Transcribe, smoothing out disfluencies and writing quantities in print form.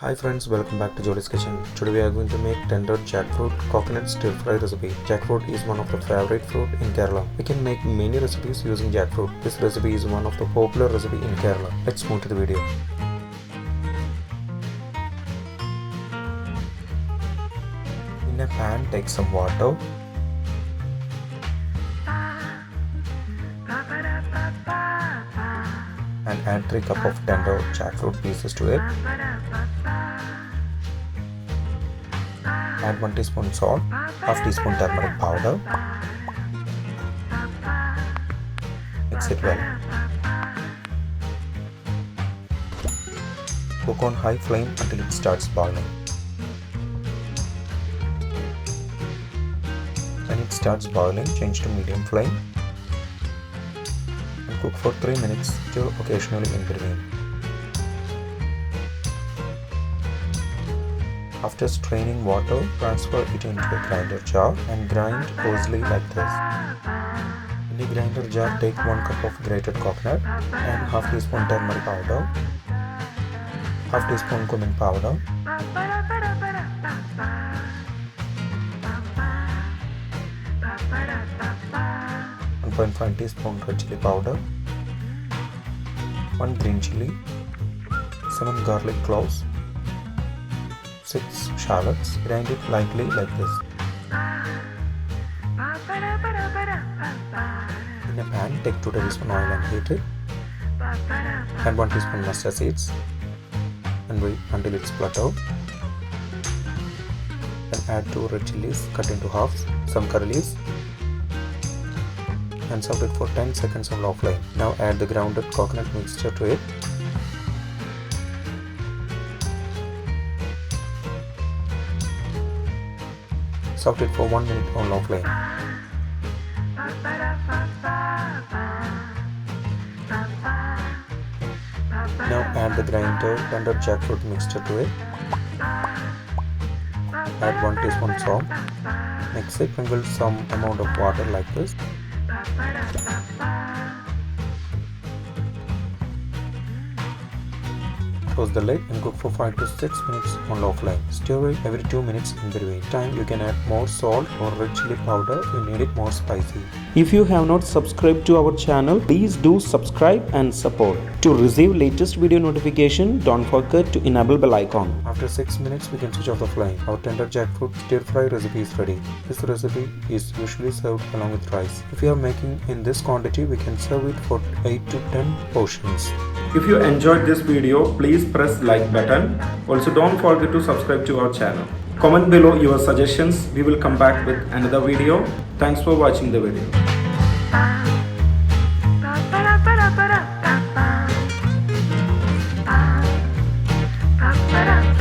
Hi friends, welcome back to Jolys kitchen. Today we are going to make tender jackfruit coconut stir fry recipe. Jackfruit is one of the favorite fruit in Kerala. We can make many recipes using jackfruit. This recipe is one of the popular recipe in Kerala. Let's move to the video. In a pan, take some water. And add 3 cups of tender jackfruit pieces to it. Add 1 teaspoon salt, half teaspoon turmeric powder. Mix it well. Cook on high flame until it starts boiling. When it starts boiling, change to medium flame. Cook for 3 minutes, stir occasionally in between. After straining water, transfer it into a grinder jar and grind coarsely like this. In the grinder jar, take 1 cup of grated coconut and half teaspoon turmeric powder, half teaspoon cumin powder, 1.5 teaspoon red chili powder, 1 green chili, 7 garlic cloves, 6 shallots. Grind it lightly like this. In a pan, take 2 tablespoons oil and heat it. Add 1 teaspoon mustard seeds and wait until it splutters. Then add 2 red chilies cut into halves, some curry leaves, and serve it for 10 seconds on low flame. Now add the grounded coconut mixture to it. Serve it for 1 minute on low flame. Now add the grinded tender jackfruit mixture to it. Add 1 teaspoon salt. Mix it and build some amount of water like this. Close the lid and cook for 5 to 6 minutes on low flame. Stir it every 2 minutes in between. Time you can add more salt or red chili powder if you need it more spicy. If you have not subscribed to our channel, please do subscribe and support. To receive latest video notification, don't forget to enable bell icon. After 6 minutes, we can switch off the flame. Our tender jackfruit stir fry recipe is ready. This recipe is usually served along with rice. If you are making in this quantity, we can serve it for 8 to 10 portions. If you enjoyed this video, please press like button. Also don't forget to subscribe to our channel. Comment below your suggestions. We will come back with another video. Thanks for watching the video.